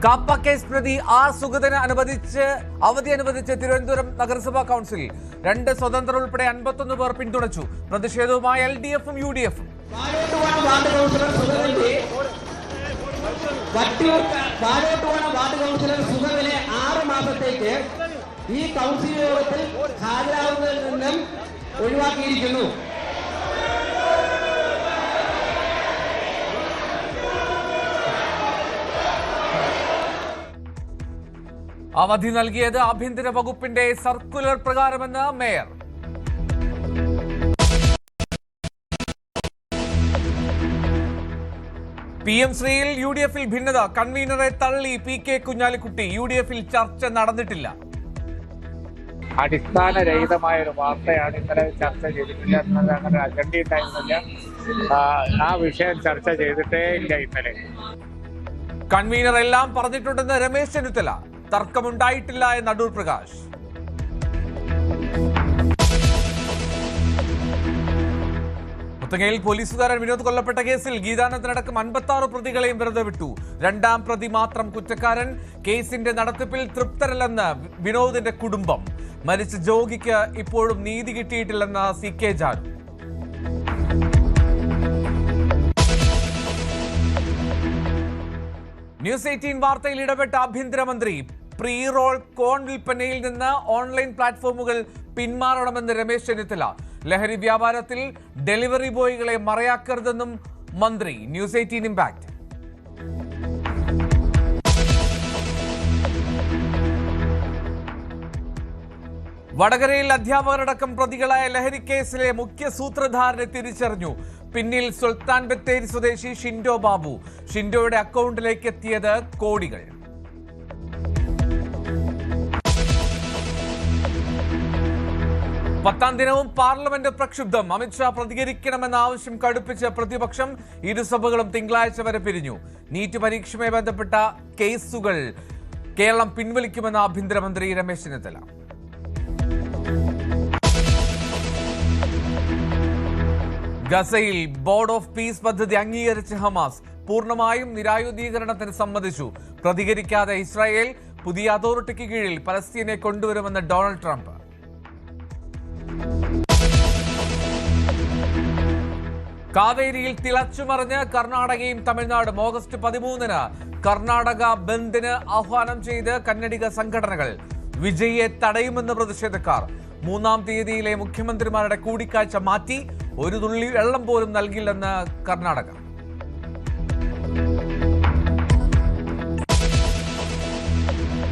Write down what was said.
KAAPA case പ്രതി R സുഗതന് അവധി അനുവദിച്ച് തിരുവനന്തപുരം നഗരസഭാ കൗൺസിൽ 2 സ്വതന്ത്രർ ഉൾപ്പെടെ 51 പേർ പിന്തുണച്ചു. പ്രതിഷേധവുമായി LDF-ഉം UDF-ഉം. വാർഡ് കൗൺസിലർ സുഗതനെ 6 മാസത്തേക്ക് ഈ കൗൺസിൽ യോഗത്തിൽ ഹാജരാകുന്നതിൽ നിന്നും ഒഴിവാക്കിയിരിക്കുന്നു. അവധി നൽകിയത് ആഭ്യന്തര വകുപ്പിന്റെ സർക്കുലർ പ്രകാരമെന്ന് മേയർ. PM ശ്രീയിൽ UDF-ൽ ഭിന്നത. കൺവീനറെ തള്ളി PK കുഞ്ഞാലിക്കുട്ടി. UDF-ൽ ചർച്ച നടന്നിട്ടില്ല. അടിസ്ഥാനരഹിതമായ ഒരു വാർത്തയാണ് ഇന്നലെ ചർച്ച ചെയ്തിട്ടില്ല. ഇന്നലെ അങ്ങനെ അജണ്ട ഉണ്ടായിരുന്നില്ല. ആ വിഷയം ചർച്ച ചെയ്തിട്ടേ ഇല്ല ഇന്നലെ. കൺവീനർ എല്ലാം പറഞ്ഞിട്ടുണ്ടെന്ന് രമേശ് ചെന്നിത്തല. തർക്കമുണ്ടായിട്ടില്ല എന്ന് അടൂർ പ്രകാശ്. മുത്തങ്ങയിൽ പോലീസുകാരൻ വിനോദ് കൊല്ലപ്പെട്ട കേസിൽ ഗീതാനന്ദനടക്കം 56 പ്രതികളെയും വെറുതെ വിട്ടു. 2ാം പ്രതി മാത്രം കുറ്റക്കാരൻ. കേസിന്റെ നടത്തിപ്പിൽ തൃപ്തരല്ലെന്ന് വിനോദിന്റെ കുടുംബം. മരിച്ച ജോഗിക്ക് ഇപ്പോഴും നീതി കിട്ടിയിട്ടില്ലെന്ന് CK ജാനു. ന്യൂസ് 18 വാർത്തയിൽ ഇടപെട്ട ആഭ്യന്തരമന്ത്രി. പ്രീ റോൾ കോൺ വിൽപ്പനയിൽ നിന്ന് ഓൺലൈൻ പ്ലാറ്റ്ഫോമുകൾ പിന്മാറണമെന്ന് രമേശ് ചെന്നിത്തല. ലഹരി വ്യാപാരത്തിൽ ഡെലിവറി ബോയ്കളെ മറയാക്കരുതെന്നും മന്ത്രി. News 18 impact. വടകരയിൽ അധ്യാപകരടക്കം പ്രതികളായ ലഹരി കേസിലെ മുഖ്യ സൂത്രധാരനെ തിരിച്ചറിഞ്ഞു. പിന്നിൽ സുൽത്താൻ ബത്തേരി സ്വദേശി ഷിൻഡോ ബാബു. ഷിൻഡോയുടെ അക്കൗണ്ടിലേക്ക് എത്തിയത് കോടികൾ. പത്താം ദിനവും പാർലമെന്റ് പ്രക്ഷുബ്ധം. അമിത്ഷാ പ്രതികരിക്കണമെന്ന ആവശ്യം കടുപ്പിച്ച് പ്രതിപക്ഷം. ഇരുസഭകളും തിങ്കളാഴ്ച വരെ പിരിഞ്ഞു. നീറ്റ് പരീക്ഷയുമായി ബന്ധപ്പെട്ട കേസുകൾ കേരളം പിൻവലിക്കുമെന്ന് ആഭ്യന്തരമന്ത്രി രമേശ് ചെന്നിത്തല. ഗസയിൽ ബോർഡ് ഓഫ് പീസ് പദ്ധതി അംഗീകരിച്ച് ഹമാസ്. പൂർണ്ണമായും നിരായുധീകരണത്തിന് സമ്മതിച്ചു. പ്രതികരിക്കാതെ ഇസ്രായേൽ. പുതിയ അതോറിറ്റിക്ക് കീഴിൽ പലസ്തീനെ കൊണ്ടുവരുമെന്ന് ഡൊണാൾഡ് ട്രംപ്. കാവേരിയിൽ തിളച്ചുമറിഞ്ഞ് കർണാടകയും തമിഴ്നാടും. ഓഗസ്റ്റ് 13-ന് കർണാടക ബന്ദിന് ആഹ്വാനം ചെയ്ത് കന്നഡിക സംഘടനകൾ. വിജയിയെ തടയുമെന്ന് പ്രതിഷേധക്കാർ. 3-ാം തീയതിയിലെ മുഖ്യമന്ത്രിമാരുടെ കൂടിക്കാഴ്ച മാറ്റി. ഒരു തുള്ളി വെള്ളം പോലും നൽകില്ലെന്ന് കർണാടക.